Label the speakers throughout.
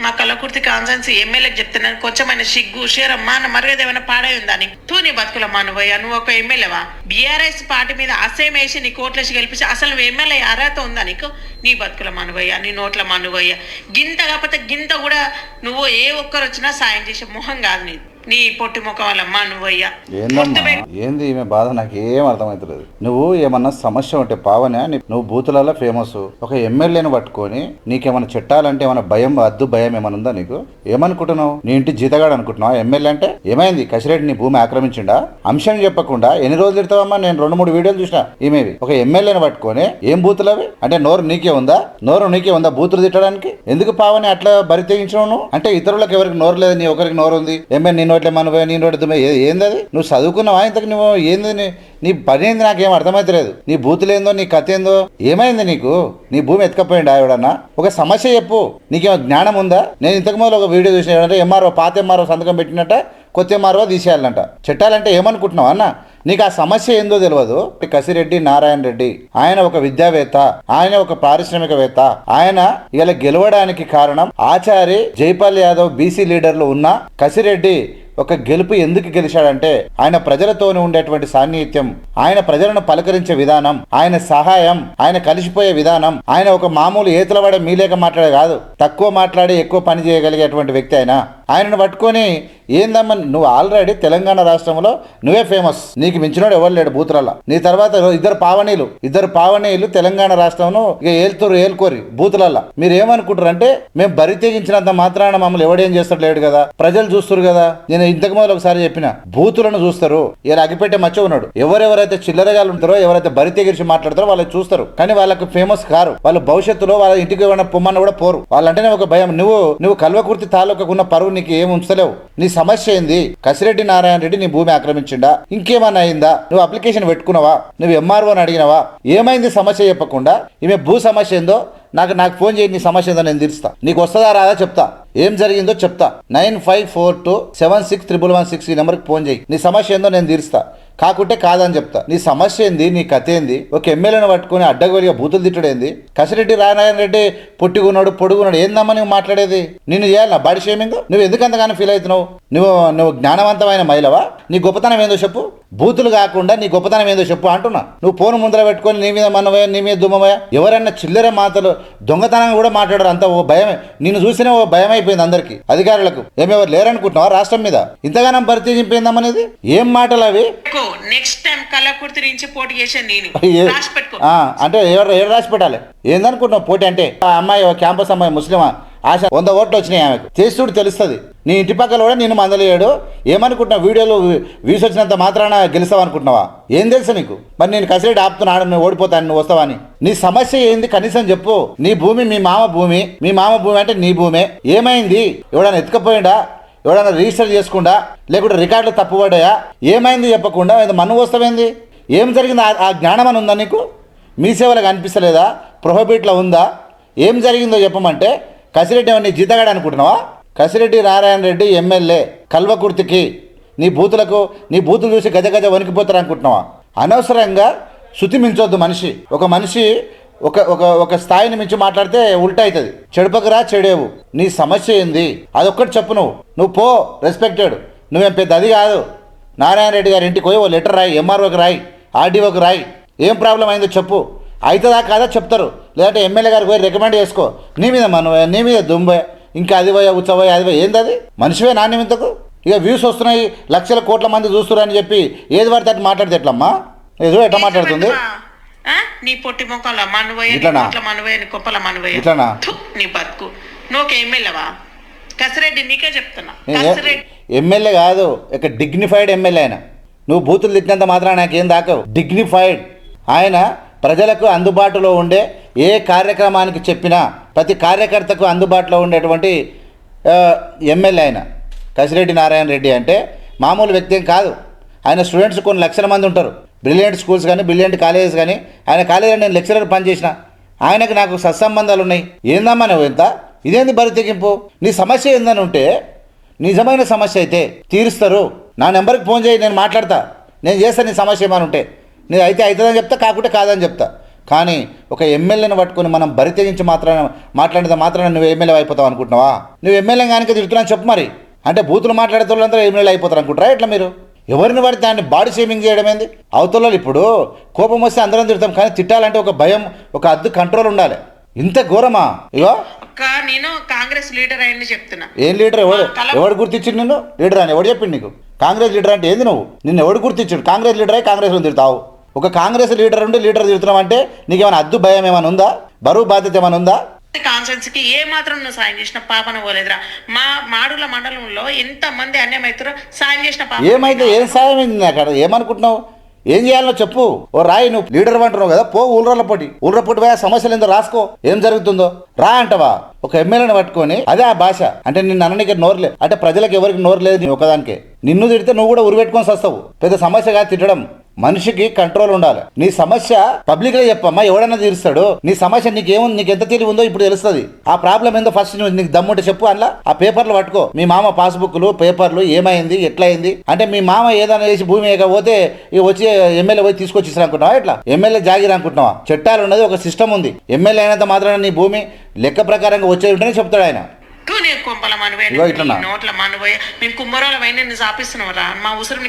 Speaker 1: మా కల్లకుర్తి కాన్సెన్సీ ఎమ్మెల్యేకి చెప్తున్నాను, కొంచెమైన సిగ్గు షేరమ్మా అన్న మర్యాద ఏమైనా పాడై ఉందా నీకు? తూ నీ బతుకులమ్మా నువ్వయ్యా, నువ్వు ఒక ఎమ్మెల్యేవా? బీఆర్ఎస్ పార్టీ మీద అసేం వేసి నీ కోట్లేసి గెలిపించి అసలు నువ్వు ఎమ్మెల్యే అర్హత ఉందా నీకు? నీ బతుకుల మనువయ్యా, నీ నోట్ల మనువయ్యా. గింత కాకపోతే గింత కూడా నువ్వు ఏ ఒక్కరు వచ్చినా సాయం చేసే మొహం కాదు నీది. నీ పొట్టి ముఖం వల్లమ్మా నువ్వయ్యా.
Speaker 2: ఏంది ఈమె బాధ నాకు ఏం అర్థమవుతలేదు. నువ్వు ఏమన్నా సమస్య ఉంటే పావనే నువ్వు బూతులలో ఫేమస్, ఒక ఎమ్మెల్యేను పట్టుకొని నీకేమన్నా చెట్టాలంటే ఏమైనా భయం, అద్దు భయం ఏమైనా ఉందా నీకు? ఏమనుకుంటున్నావు? నీ ఇంటి జీతగాడు అనుకుంటున్నావు ఎమ్మెల్యే అంటే? ఏమైంది? కసిరెడ్డి నీ భూమి ఆక్రమించిండా? అంశం చెప్పకుండా ఎన్ని రోజులు తిడతావమ్మా? నేను 2-3 వీడియోలు చూసిన ఈమెవి. ఒక ఎమ్మెల్యేను పట్టుకొని ఏం బూతులవి అంటే నోరు నీకే ఉందా? బూతులు తిట్టడానికి? ఎందుకు పావని అట్లా బరి తెగించినావు నువ్వు? అంటే ఇతరులకు ఎవరికి నోరు లేదు, నీ ఒకరికి నోరు ఉంది. ఎమ్మెల్యే నోట్లే మనవే, నీ నోటి ఏంది అది? నువ్వు చదువుకున్నావా ఇంతకు? నువ్వు ఏంది? నీ పని ఏంది? నాకేం అర్థమైతలేదు. నీ బూతులేందో, నీ కథ ఏందో, ఏమైంది నీకు? నీ భూమి ఎత్తుకపోయిందా ఎవడన్నా? ఒక సమస్య చెప్పు. నీకేమో జ్ఞానం ఉందా? నేను ఇంతకు ముందు ఒక వీడియో చూసిన, ఎంఆర్ఓ పాత ఎంఆర్ఓ సంతకం పెట్టినట్ట కొత్త ఎంఆర్ఓ తీసేయాలంట. చెట్టాలంటే ఏమనుకుంటున్నావు అన్న? నీకు ఆ సమస్య ఏందో తెలియదు. కసిరెడ్డి నారాయణ రెడ్డి ఆయన ఒక విద్యావేత్త, ఆయన ఒక పారిశ్రామికవేత్త. ఆయన ఇలా గెలవడానికి కారణం ఆచారి జైపాల్ యాదవ్ బీసీ లీడర్లు ఉన్న కసిరెడ్డి ఒక గెలుపు ఎందుకు గెలిచాడంటే ఆయన ప్రజలతోనే ఉండేటువంటి సాన్నిహిత్యం, ఆయన ప్రజలను పలకరించే విధానం, ఆయన సహాయం, ఆయన కలిసిపోయే విధానం. ఆయన ఒక మామూలు ఏతులవాడే మీలేక మాట్లాడే కాదు, తక్కువ మాట్లాడి ఎక్కువ పని చేయగలిగేటువంటి వ్యక్తి. ఆయనను పట్టుకొని ఏందమ్మా నువ్వు ఆల్రెడీ తెలంగాణ రాష్ట్రంలో నువ్వే ఫేమస్, నీకు మించినోడు ఎవరు లేడు బూతులల్లా. నీ తర్వాత ఇద్దరు పావనీలు తెలంగాణ రాష్ట్రంలో ఇక ఏల్కోరి బూతులల్లా. మీరు ఏమనుకుంటారు అంటే మేము బరి తెగించినంత మాత్రాన మమ్మల్ని ఎవడేం చేస్తాడు లేడు కదా, ప్రజలు చూస్తారు కదా. నేను ఇంతకు మొదలు ఒకసారి చెప్పిన, బూతులను చూస్తారు. ఇలా అగిపెట్టే మచ్చ ఉన్నాడు. ఎవరెవరైతే చిల్లరగాలు ఉంటారో, ఎవరైతే బరి తెగించి మాట్లాడతారో వాళ్ళు చూస్తారు, కానీ వాళ్ళకు ఫేమస్ కారు. వాళ్ళ భవిష్యత్తులో వాళ్ళ ఇంటికి ఏమైనా పొమ్మన్న కూడా పోరు. వాళ్ళంటేనే ఒక భయం. నువ్వు కల్వకుర్తి తాలూకాకు ఉన్న పరువు నీకు ఏం ఉంచలేవు. నీ సమస్య ఏంది? కసిరెడ్డి నారాయణ రెడ్డి నీ భూమి ఆక్రమించిండా? ఇంకేమన్నా అయిందా? నువ్వు అప్లికేషన్ పెట్టుకున్నావా? నువ్వు ఎంఆర్ఓని అడిగినవా? ఏమైంది సమస్య చెప్పకుండా? ఈమె భూ సమస్య ఏందో నాకు ఫోన్ చేయి, నీ సమస్య ఏందో నేను తీరుస్తా. నీకు వస్తుందా రాదా చెప్తా, ఏం జరిగిందో చెప్తా. 9542761116 ఈ నెంబర్కి ఫోన్ చేయి. నీ సమస్య ఏందో నేను తీరుస్తా. కాకుంటే కాదని చెప్తా. నీ సమస్య ఏంది? నీ కథ ఏంది? ఒక ఎమ్మెల్యేను పట్టుకుని అడ్డగోలిగా బూతులు తిట్టడేంది? కసిరెడ్డి నారాయణ రెడ్డి పొడుగున్నాడు ఏందమ్మా నువ్వు మాట్లాడేది? నిన్ను చేయాలి బాడీ షేమింగ్? నువ్వు ఎందుకు అంతగానో ఫీల్ అవుతున్నావు? నువ్వు జ్ఞానవంతమైన మహిళవా? నీ గొప్పతనం ఏందో చెప్పు. బూతులు కాకుండా నీ గొప్పతనం ఏందో చెప్పు అంటున్నా. నువ్వు ఫోన్ ముందర పెట్టుకొని నీ మీద మనవయ్యా, నీ మీద దుమ్మవయ్యా, ఎవరన్నా చిల్లర మాటలు దొంగతనంగా కూడా మాట్లాడరు. అంత ఓ భయమే. నిన్ను చూసినా ఓ భయం అయిపోయింది అందరికి, అధికారులకు. ఏమెవరు లేరనుకుంటున్నావా రాష్ట్రం మీద? ఇంతగానం భర్తీ చింపిందమ్మనేది ఏం మాటలు అవి?
Speaker 1: నెక్స్ట్ టైం కల్లకుర్తి నుంచి పోటీ చేసాను నేను.
Speaker 2: అంటే ఎవరు రాసి పెట్టాలి? ఏందనుకుంటున్నావు పోటీ అంటే? ఆ అమ్మాయి క్యాంపస్ అమ్మాయి ముస్లిమా, ఆశ 100 ఓట్లు వచ్చినాయి ఆమెకు. చేసుడు తెలుస్తుంది. నీ ఇంటి పక్కల కూడా నిన్ను మందలేయడు. ఏమనుకుంటున్నావు? వీడియోలు వీసి వచ్చినంత మాత్రాన గెలుస్తావు అనుకుంటున్నావా? ఏం తెలుసు నీకు? మరి నేను కసిరెడ్డి ఆపుతున్నాడు, నువ్వు ఓడిపోతాను, నువ్వు వస్తావని. నీ సమస్య ఏంది కనీసం చెప్పు. నీ భూమి మీ మామ భూమి అంటే నీ భూమే. ఏమైంది? ఎవడన్నా ఎత్తుకపోయిందా? ఎవడన్నా రిజిస్టర్ చేసుకుండా, లేకుంటే రికార్డులు తప్పుపడ్డాయా? ఏమైంది చెప్పకుండా మన్ను వస్తావేంది? ఏం జరిగింది? ఆ జ్ఞానం అని ఉందా నీకు? మీ సేవలకు అనిపిస్తలేదా? ప్రొహిబిట్లో ఉందా? ఏం జరిగిందో చెప్పమంటే కసిరెడ్డి ఏమన్నా నీ జీతగాడు అనుకుంటున్నావా? కసిరెడ్డి నారాయణ రెడ్డి ఎమ్మెల్యే కల్వకుర్తికి. నీ బూతులు చూసి గజ వణికిపోతారు అనుకుంటున్నావా? అనవసరంగా శృతి మించొద్దు మనిషి. ఒక మనిషి ఒక స్థాయిని మించి మాట్లాడితే ఉల్టా అవుతుంది. చెడుపకరా చెడేవు. నీ సమస్య ఏంది అదొక్కటి చెప్పు. నువ్వు పో, రెస్పెక్టెడ్. నువ్వేం పెద్ద అది కాదు. నారాయణ రెడ్డి గారి ఇంటికి పోయి ఓ లెటర్ రాయి, ఎంఆర్ఓకి రాయి, ఆర్డీఓకి రాయి. ఏం ప్రాబ్లం అయిందో చెప్పు. అవుతుందా కాదా చెప్తారు. లేదంటే ఎమ్మెల్యే గారికి పోయి రికమెండ్ చేసుకో. నీ మీద మనవే, నీ మీద దుంబే, ఇంకా అది పోయా ఉత్సవే అది పోయి ఏంది అది? మనిషివే నాణ్యమింతకు. ఇక వ్యూస్ వస్తున్నాయి, లక్షల కోట్ల మంది చూస్తున్నారు అని చెప్పి ఏది పడితే అట్లా మాట్లాడితే ఎట్లమ్మా? ఏదో ఎట్లా మాట్లాడుతుంది?
Speaker 1: నీ పొట్టి మొక్కల మనువయ్య, కొప్పల మనువయ్య, నీ బతుకు. నువ్వు ఎమ్మెల్యేవా? కసిరెడ్డి నీకే చెప్తున్నా.
Speaker 2: ఎమ్మెల్యే కాదు, ఇక డిగ్నిఫైడ్ ఎమ్మెల్యే ఆయన. నువ్వు బూతులు తిట్టినంత మాత్రం నాకేం దాకవు. డిగ్నిఫైడ్. ఆయన ప్రజలకు అందుబాటులో ఉండే ఏ కార్యక్రమానికి చెప్పినా ప్రతి కార్యకర్తకు అందుబాటులో ఉండేటువంటి ఎమ్మెల్యే ఆయన కసిరెడ్డి నారాయణ రెడ్డి. అంటే మామూలు వ్యక్తి ఏం కాదు. ఆయన స్టూడెంట్స్ కొన్ని లక్షల మంది ఉంటారు. బ్రిలియంట్ స్కూల్స్ కానీ, బ్రిలియంట్ కాలేజెస్ కానీ. ఆయన కాలేజీలో నేను లెక్చరర్ పనిచేసిన. ఆయనకు నాకు సత్సంబంధాలు ఉన్నాయి. ఏందమ్మా నువ్వు ఎంత? ఇదేంది బరి తెగింపు? నీ సమస్య ఏందని ఉంటే, నిజమైన సమస్య అయితే తీరుస్తారు. నా నెంబర్కి ఫోన్ చేయి, నేను మాట్లాడతా, నేను చేస్తాను. నీ సమస్య ఏమని ఉంటే నేను అయితే అవుతుందని చెప్తా, కాకుంటే కాదని చెప్తా. కానీ ఒక ఎమ్మెల్యేని పట్టుకొని మనం బరి తెగించి మాట్లాడితే మాత్రాన నువ్వు ఎమ్మెల్యే అయిపోతావు అనుకుంటున్నావా? నువ్వు ఎమ్మెల్యే కనుక తిడుతున్నాను చెప్పు మరి. అంటే బూతులు మాట్లాడే వాళ్ళందరూ ఎమ్మెల్యే అయిపోతారు అనుకుంటారా ఎట్లా మీరు? ఎవరిని పడితే దాన్ని బాడీ షేమింగ్ చేయడం ఏంది? అవతల ఇప్పుడు కోపం వస్తే అందరం తిడతాం, కానీ తిట్టాలంటే ఒక భయం, ఒక అద్దు కంట్రోల్ ఉండాలి. ఇంత ఘోరమా? ఇగో
Speaker 1: నేను కాంగ్రెస్ లీడర్ అయ్యని చెప్తున్నా.
Speaker 2: ఏం లీడర్? ఎవడు గుర్తించిండు నిన్ను లీడర్ అని? ఎవడు చెప్పిండు నీకు కాంగ్రెస్ లీడర్ అంటే ఏంది? నువ్వు నిన్ను ఎవడు గుర్తించాడు? కాంగ్రెస్ లీడర్ అయి కాంగ్రెస్లో తిడతావు. ఒక కాంగ్రెస్ లీడర్ ఉండి లీడర్ తిడుతున్నావు అంటే నీకేమైనా అద్దు భయం ఏమైనా ఉందా? బరువు బాధ్యత ఏమైనా ఉందా?
Speaker 1: కాన్సెన్స్కి ఏ మాత్రం నువ్వు సాయం చేసిన పాపన పోలేదురా. మా మాడుల మండలంలో ఎంత మంది అన్యాయం అవుతారో సాయం చేసిన పాప.
Speaker 2: ఏమైతే ఏం సాయం అయింది అక్కడ? ఏమనుకుంటున్నావు? ఏం చేయాలో చెప్పు. ఓ రాయి, నువ్వు లీడర్ అంటున్నావు కదా, పో ఊళ్ళ పోటీ పోయా సమస్యలు ఏందో రాసుకో, ఏం జరుగుతుందో రా అంటవా? ఒక ఎమ్మెల్యేని పట్టుకొని అదే ఆ భాష అంటే నిన్ను అనడానికి నోరు లేదు అంటే ప్రజలకు ఎవరికి నోరు లేదు, నీ ఒకదానికే. నిన్ను తిడితే నువ్వు కూడా ఉరిపెట్టుకొని వస్తావు. పెద్ద సమస్య కాదు తిట్టడం. మనిషికి కంట్రోల్ ఉండాలి. నీ సమస్య పబ్లిక్ లో చెప్పమ్మా, ఎవడన్నా తీరుస్తాడు. నీ సమస్య నీకేముంది, నీకు ఎంత తెలివి ఉందో ఇప్పుడు తెలుస్తుంది. ఆ ప్రాబ్లం ఏందో ఫస్ట్ నువ్వు నీకు దమ్ముంటే చెప్పు. అలా ఆ పేపర్లు పట్టుకో, మీ మామ పాస్బుక్లు పేపర్లు ఏమైంది ఎట్లా అయింది అంటే మీ మామ ఏదైనా చేసి భూమి వేయకపోతే వచ్చి ఎమ్మెల్యే పోయి తీసుకొచ్చి అనుకుంటున్నావా? ఎట్లా ఎమ్మెల్యే జాగిరి అనుకుంటున్నావా? చట్టాలు ఉన్నది, ఒక సిస్టమ్ ఉంది. ఎమ్మెల్యే అయినంత మాత్రాన నీ భూమి లెక్క ప్రకారంగా వచ్చేది ఉంటేనే చెప్తాడు ఆయన.
Speaker 1: కొంపల నోట్ల మనబోయే మేము కుమ్మరోళ్ళమైన సాపిస్తున్నావు రా. మా ఉసురు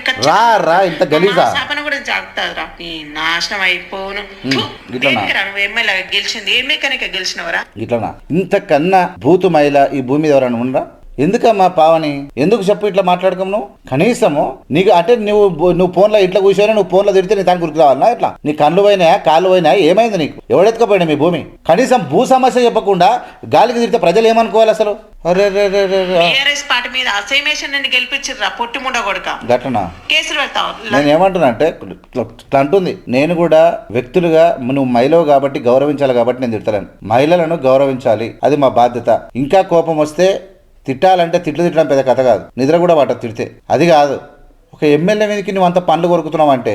Speaker 2: ఇంత గలీజా
Speaker 1: శాపన కూడా జాగుతుందిరా. నీ నాశనం అయిపోను. నువ్వు ఎమ్మెల్యే గెలిచింది ఏ మెకానిక్ గెలిచినవరా?
Speaker 2: ఇట్లనా? ఇంతకన్నా భూతు మహిళ ఈ భూమి మీద ఎవరైనా ఉండరా? ఎందుకమ్మా పావని, ఎందుకు చెప్పు ఇట్లా మాట్లాడుకోము? నువ్వు కనీసము నీకు అంటే నువ్వు ఫోన్లో ఇట్లా కూర్చొని నువ్వు ఫోన్లో తిడితే నీ దానికి గురికి రావాలన్నా? ఇట్లా నీ కళ్ళు పోయినాయా కాళ్ళు పోయినాయా? ఏమైంది నీకు? ఎవడెత్తుకపోయినా మీ భూమి? కనీసం భూ సమస్య చెప్పకుండా గాలికి తిడితే ప్రజలు ఏమనుకోవాలి అసలు?
Speaker 1: టీఆర్ఎస్ పార్టీ మీద అసైమేషన్ నుండి గెలిపించిర్రా పొట్టిముండ కొడుక.
Speaker 2: గట్టనా?
Speaker 1: కేసులు పెడతావు.
Speaker 2: నేను ఏమంటున్నా అంటే ఇట్లా అంటుంది. నేను కూడా వ్యక్తులుగా నువ్వు మహిళవు కాబట్టి గౌరవించాలి కాబట్టి నేను తిడతలేను. మహిళలను గౌరవించాలి, అది మా బాధ్యత. ఇంకా కోపం వస్తే తిట్టాలంటే తిట్టడం పెద్ద కథ కాదు. నిద్ర కూడా పట్టదు తిడితే. అది కాదు, ఒక ఎమ్మెల్యే మీదకి నువ్వు అంత పనులు కొరుకుతున్నావు అంటే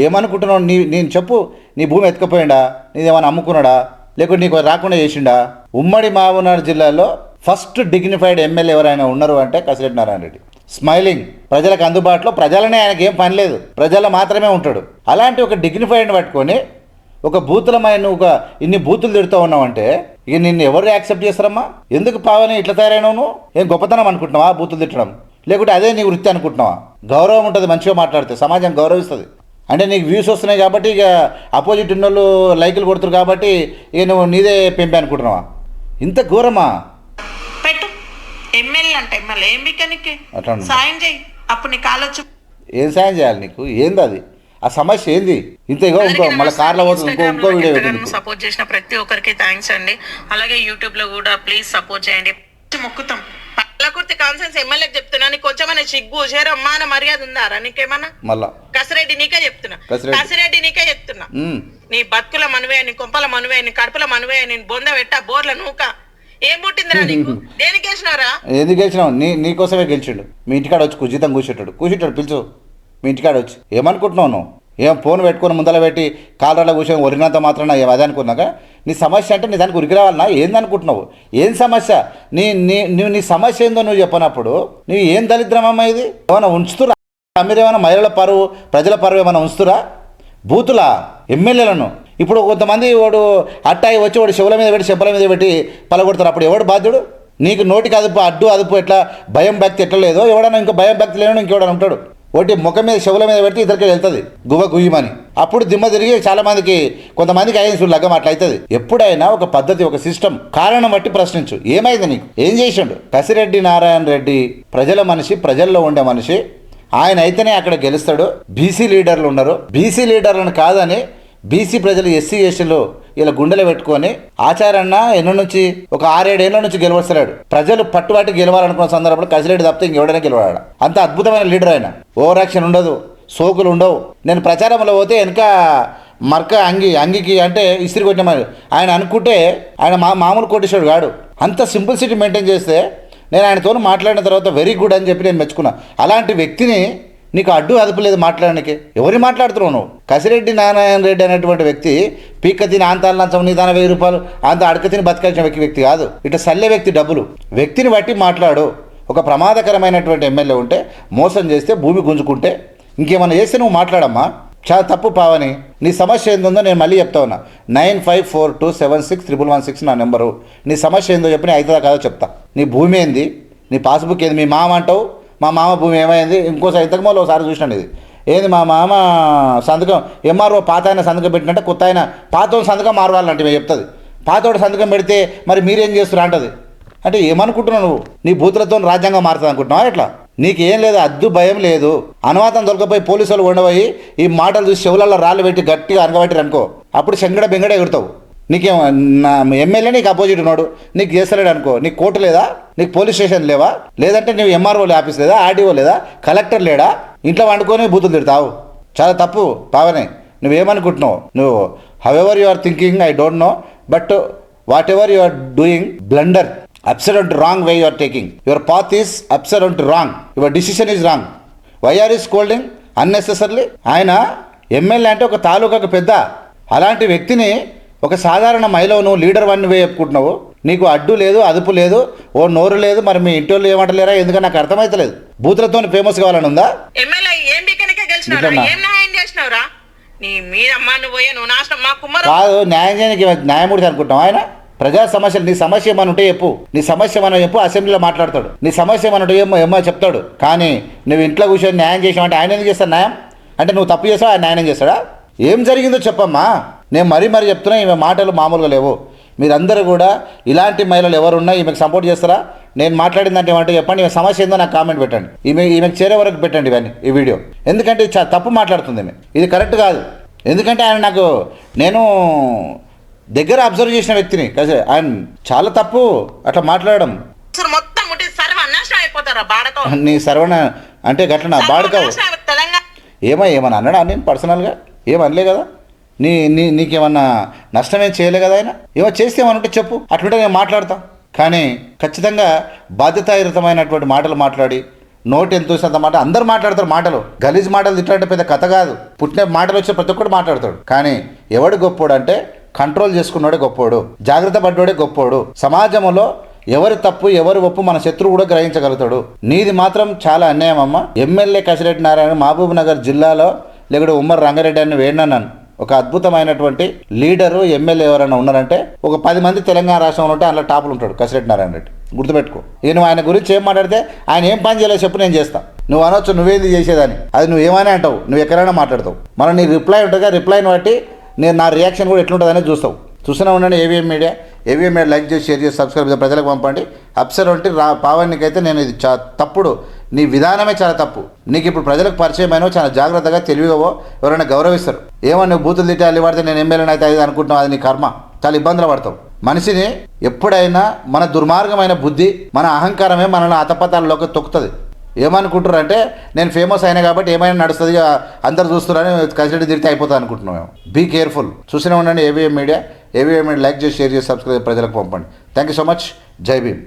Speaker 2: ఏమనుకుంటున్నావు? నేను చెప్పు, నీ భూమి ఎత్తుకపోయిండా? నీదేమైనా అమ్ముకున్నాడా? లేకుంటే నీకు రాకుండా చేసిండా? ఉమ్మడి మహబూబ్నగర్ జిల్లాలో ఫస్ట్ డిగ్నిఫైడ్ ఎమ్మెల్యే ఎవరైనా ఉన్నారు అంటే కసిరెడ్డి నారాయణ రెడ్డి. స్మైలింగ్, ప్రజలకు అందుబాటులో, ప్రజలనే ఆయనకి ఏం పని లేదు, ప్రజల్లో మాత్రమే ఉంటాడు. అలాంటి ఒక డిగ్నిఫైడ్ని పట్టుకొని ఒక బూతులమైన నువ్వు ఒక ఇన్ని బూతులు తిడుతూ ఉన్నావంటే ఇక నిన్ను ఎవరు యాక్సెప్ట్ చేస్తారమ్మా? ఎందుకు పావని ఇట్లా తయారైనావు? నువ్వు ఏం గొప్పతనం అనుకుంటున్నావా బూతులు తిట్టడం? లేకుంటే అదే నీ వృత్తి అనుకుంటున్నావా? గౌరవం ఉంటుంది, మంచిగా మాట్లాడితే సమాజం గౌరవిస్తుంది. అంటే నీకు వ్యూస్ వస్తున్నాయి కాబట్టి ఇక అపోజిట్ ఉన్న వాళ్ళు లైకులు కొడుతురు కాబట్టి ఇక నువ్వు నీదే పెంపే అనుకుంటున్నావా? ఇంత ఘోరమా?
Speaker 1: పెట్టు ఎమ్మెల్యే అంటే ఎమ్మెల్యే ఏం బిక్కనికి సాయం చేయి, అప్పుడు నీకు ఆలోచన.
Speaker 2: ఏం సాయం చేయాలి నీకు? ఏంది అది? ఆ సమస్య ఏంది? ఇంతేగా ఇంకో మళ్ళీ కార్లో పోతుంది ఇంకో వీడియో పెట్టండి.
Speaker 1: సపోర్ట్ చేసిన ప్రతి ఒక్కరికి థ్యాంక్స్ అండి. అలాగే యూట్యూబ్ లో కూడా ప్లీజ్ సపోర్ట్ చేయండి. మొక్కుతాం పల్లకుర్తి కాన్సెన్స్ ఎమ్మెల్యేకి చెప్తున్నా, నీకు కొంచెం సిగ్గు చేరమ్మా అన్న మర్యాద ఉందారా నీకేమన్నా? మళ్ళా కసిరెడ్డి నీకే చెప్తున్నా, కసిరెడ్డి నీకే చెప్తున్నా. నీ బతుకుల మనవే, నీ కొంపల మనవే, నీ కడుపుల మనవే, నేను బొంద పెట్టా బోర్ల నూక ఏం పుట్టిందిరా నీకు? దేనికి గెలిచినారా? ఎందుకు గెలిచినావు? నీకోసమే గెలిచిండు. మీ ఇంటికాడ వచ్చి కుజితం కూర్చుంటాడు పిలుచు. మీ ఇంటికాడ వచ్చి ఏమనుకుంటున్నావు నువ్వు? ఏం ఫోన్ పెట్టుకొని ముందర పెట్టి కాలరాలో కూర్చొని ఒరిగినంత మాత్రం ఏం అదే అనుకున్నాక నీ సమస్య అంటే నీ దానికి ఉరికి రావాలన్నా? ఏందనుకుంటున్నావు? ఏం సమస్య? నీ సమస్య ఏందో నువ్వు చెప్పనప్పుడు నువ్వు ఏం దరిద్రమమ్మా ఇది? ఏమైనా ఉంచుతురా మీరు? ఏమైనా మహిళల పరువు, ప్రజల పరువు ఏమైనా ఉంచుతురా? బూతులా ఎమ్మెల్యేలను? ఇప్పుడు కొంతమంది వాడు అట్టాయి వచ్చి వాడు చెవుల మీద పెట్టి చెప్పుల మీద పెట్టి పలగొడతారు. అప్పుడు ఎవడు బాధ్యుడు? నీకు నోటికి అదుపు ఎట్లా భయం భక్తి ఎట్లా లేదో ఎవడన్నా ఇంకా భయం భక్తి లేని ఇంకెవడన్నా ఉంటాడు. ఒకటి ముఖం మీద చెవుల మీద పెడితే ఇద్దరికి వెళ్తుంది గుయ్యమని. అప్పుడు దిమ్మ తిరిగి చాలా మందికి కొంతమందికి అయ్యింది లగ్గం అట్లా అవుతుంది. ఎప్పుడైనా ఒక పద్ధతి, ఒక సిస్టమ్, కారణం బట్టి ప్రశ్నించు. ఏమైంది నీకు? ఏం చేసిండు? కసిరెడ్డి నారాయణ రెడ్డి ప్రజల మనిషి, ప్రజల్లో ఉండే మనిషి. ఆయన అయితేనే అక్కడ గెలుస్తాడు. బీసీ లీడర్లు ఉన్నారు. బీసీ లీడర్లను కాదని బీసీ ప్రజలు ఎస్సీ ఎస్టీలు ఇలా గుండెలు పెట్టుకొని ఆచారన్న ఎన్నో నుంచి ఒక 6-7 ఏళ్ళ నుంచి గెలవస్తున్నాడు. ప్రజలు పట్టుబట్టి గెలవాలనుకున్న సందర్భంలో కసిరెడ్డి తప్పితే ఇంకెవడైనా గెలవాడు. అంత అద్భుతమైన లీడర్ ఆయన. ఓవర్ యాక్షన్ ఉండదు, సోకులు ఉండవు. నేను ప్రచారంలో పోతే వెనక మర్క అంగికి అంటే ఇస్త్రీ కొట్టిన ఆయన అనుకుంటే ఆయన మామూలు కోటేశ్వరుడు కాడు. అంత సింపుల్సిటీ మెయింటైన్ చేస్తే నేను ఆయనతో మాట్లాడిన తర్వాత వెరీ గుడ్ అని చెప్పి నేను మెచ్చుకున్నా. అలాంటి వ్యక్తిని నీకు అడ్డు అదుపు లేదు మాట్లాడడానికి. ఎవరు మాట్లాడుతున్నావు నువ్వు? కసిరెడ్డి నారాయణ రెడ్డి అనేటువంటి వ్యక్తి పీక్క తిని ఆంతాల లంచం నీ దాని 1000 రూపాయలు అంత అడక తిని బతకాల్సిన వ్యక్తి కాదు. ఇట్లా సల్లే వ్యక్తి డబ్బులు. వ్యక్తిని బట్టి మాట్లాడు. ఒక ప్రమాదకరమైనటువంటి ఎమ్మెల్యే ఉంటే, మోసం చేస్తే, భూమి గుంజుకుంటే, ఇంకేమన్నా చేస్తే నువ్వు మాట్లాడమ్మా.
Speaker 2: చాలా తప్పు పావని. నీ సమస్య ఏందో నేను మళ్ళీ చెప్తా ఉన్నా. 9542761116 నా నెంబరు. నీ సమస్య ఏందో చెప్పి నేను అవుతుందా కాదో చెప్తా. నీ భూమి ఏంది, నీ పాస్బుక్ ఏంది, మీ మామ అంటావు, మా మామ భూమి ఏమైంది, ఇంకోసారి ఇంతకుముందు ఒకసారి చూసినాను ఇది ఏంది మా మామ సంతకం ఎంఆర్ఓ పాత ఆయన సంతకం పెట్టినట్టే కొత్త ఆయన పాతోడు సంతకం మారవాలంటే మేము చెప్తుంది. పాతోడు సంతకం పెడితే మరి మీరేం చేస్తున్నా అంటది. అంటే ఏమనుకుంటున్నావు నువ్వు? నీ బూతులతో రాజ్యాంగం మారుతుంది అనుకుంటున్నావా? ఎట్లా? నీకేం లేదు, అద్దు భయం లేదు. అనువాతం దొరకపోయి పోలీసు వాళ్ళు ఉండబోయి ఈ మాటలు చూసి చెవులలో రాళ్ళు పెట్టి గట్టిగా అనగబెట్టి అనుకో, అప్పుడు చెంగడ బెంగడ ఎగురుతావు. నీకేం నా ఎమ్మెల్యే నీకు అపోజిట్ ఉన్నాడు, నీకు చేస్తలేడు అనుకో, నీకు కోర్టు లేదా, నీకు పోలీస్ స్టేషన్ లేవా, లేదంటే నువ్వు ఎంఆర్ఓ ఆఫీస్ లేదా, ఆర్డీఓ లేదా, కలెక్టర్ లేడా, ఇంట్లో వండుకొని బూతులు తిడతావు. చాలా తప్పు పావనే. నువ్వేమనుకుంటున్నావు? నువ్వు however you are thinking I don't know, but whatever you are doing blunder, absolute wrong way you are taking. Your path is absolute wrong. Your decision is wrong. Why are you scolding unnecessarily? ఆయన MLA అంటే ఒక తాలూకాకు పెద్ద. అలాంటి వ్యక్తిని ఒక సాధారణ మహిళ నువ్వు లీడర్ వన్ వే చెప్పుకుంటున్నావు. నీకు అడ్డు లేదు, అదుపు లేదు, ఓ నోరు లేదు. మరి మీ ఇంటి వాళ్ళు ఏమంటలేరా? ఎందుకని నాకు అర్థమైతలేదు. బూతులతో ఫేమస్ కావాలని ఉందా?
Speaker 1: ఎమ్మెల్యే ఏం బికనికే గెలిచినావురా? ఏం న్యాయం చేసినావురా? నీ మీరమ్మా నువ్వు పోయే నువ్వు నాశనం మా కుమ్మరు
Speaker 2: కాదు. న్యాయం చేయడానికి న్యాయమూర్తి అనుకుంటున్నావు. ఆయన ప్రజా సమస్యలు, నీ సమస్య ఏమని ఉంటే చెప్పు, నీ సమస్య మనం చెప్పు, అసెంబ్లీలో మాట్లాడతాడు. నీ సమస్య ఏమని ఉంటే ఏమో చెప్తాడు. కానీ నువ్వు ఇంట్లో కూర్చొని న్యాయం చేసావంటే ఆయన ఎందుకు చేస్తాడు న్యాయం? అంటే నువ్వు తప్పు చేసావు, ఆయన న్యాయం చేస్తాడా? ఏం జరిగిందో చెప్పమ్మా. నేను మరీ చెప్తున్నా, ఈమె మాటలు మామూలుగా లేవు. మీరందరూ కూడా ఇలాంటి మహిళలు ఎవరున్నా ఈమెకు సపోర్ట్ చేస్తారా? నేను మాట్లాడిందంటే ఏమంటే చెప్పండి. ఈమె సమస్య ఏందో నాకు కామెంట్ పెట్టండి. ఈమెకు చేరే వరకు పెట్టండి ఇవన్నీ, ఈ వీడియో. ఎందుకంటే తప్పు మాట్లాడుతుంది ఈమె. ఇది కరెక్ట్ కాదు. ఎందుకంటే ఆయన నేను దగ్గర అబ్జర్వ్ చేసిన వ్యక్తిని. ఆయన చాలా తప్పు అట్లా మాట్లాడడం. నీ సర్వన అంటే గట్లనా బాడుకావు? ఏమని అన్నాడా? నేను పర్సనల్గా ఏమనలే కదా. నీకేమన్నా నష్టమేం చేయలే కదా ఆయన. ఏమో చేస్తే ఏమనుంటే చెప్పు, అట్లుంటే నేను మాట్లాడతా. కానీ ఖచ్చితంగా బాధ్యతాయుతమైనటువంటి మాటలు మాట్లాడి నోటి ఎంత చూసినంత మాట అందరు మాట్లాడతారు. మాటలు గలీజ్ మాటలు తిట్టాలంటే పెద్ద కథ కాదు. పుట్టిన మాటలు వచ్చే ప్రతి ఒక్కటి మాట్లాడతాడు. కానీ ఎవడు గొప్పోడు అంటే కంట్రోల్ చేసుకున్నాడే గొప్పోడు, జాగ్రత్త పడ్డాడే గొప్పోడు. సమాజంలో ఎవరి తప్పు ఎవరి ఒప్పు మన శత్రువు కూడా గ్రహించగలుగుతాడు. నీది మాత్రం చాలా అన్యాయం అమ్మ. ఎమ్మెల్యే కసిరెడ్డి నారాయణ మహబూబ్ నగర్ జిల్లాలో లేకపోతే ఉమ్మర్ రంగారెడ్డి అని వేడినాను. ఒక అద్భుతమైనటువంటి లీడరు ఎమ్మెల్యే ఎవరైనా ఉన్నారంటే ఒక 10 మంది తెలంగాణ రాష్ట్రంలో ఉంటే అందులో టాపులు ఉంటాడు కసిరెడ్డి నారాయణ రెడ్డి. గుర్తుపెట్టుకో. నువ్వు ఆయన గురించి ఏం మాట్లాడితే ఆయన ఏం పని చేయలేదు చెప్పు, నేను చేస్తా. నువ్వు అనొచ్చు నువ్వేంది చేసేదని, అది నువ్వు ఏమైనా అంటావు, నువ్వు ఎక్కడైనా మాట్లాడతావు. మనం నీ రిప్లై ఉంటుంది, రిప్లైని బట్టి నేను నా రియాక్షన్ కూడా ఎట్లుంటుందని చూస్తావు. చూస్తూనే ఉండండి ఏవిఎం మీడియా. లైక్ చేసి షేర్ చేసి సబ్స్క్రైబ్ చేసి ప్రజలకు పంపండి. అప్సరంటి పావనికైతే నేను ఇది తప్పుడు, నీ విధానమే చాలా తప్పు. నీకు ఇప్పుడు ప్రజలకు పరిచయం అయినో చాలా జాగ్రత్తగా తెలివిగవో ఎవరైనా గౌరవిస్తారు. ఏమో నువ్వు బూతులు తిట్టి అల్లి పడితే నేను ఎమ్మెల్యేని అయితే అది అనుకుంటున్నావు, అది నీ కర్మ. చాలా ఇబ్బందులు పడతావు. మనిషిని ఎప్పుడైనా మన దుర్మార్గమైన బుద్ధి, మన అహంకారమే మనల్ని అతపతాల్లోకి తొక్కుతుంది. ఏమనుకుంటారు అంటే నేను ఫేమస్ అయినా కాబట్టి ఏమైనా నడుస్తుంది, అందరు చూస్తున్నారని కసిరెడ్డి తిరిగితే అయిపోతుంది అనుకుంటున్నాం. Be careful. చూస్తూనే ఉండండి ఏవిఎం మీడియా. లైక్ చేసి షేర్ చేసి సబ్స్క్రైబ్ ప్రజలకు పంపండి. Thank you so much. జై భీమ్.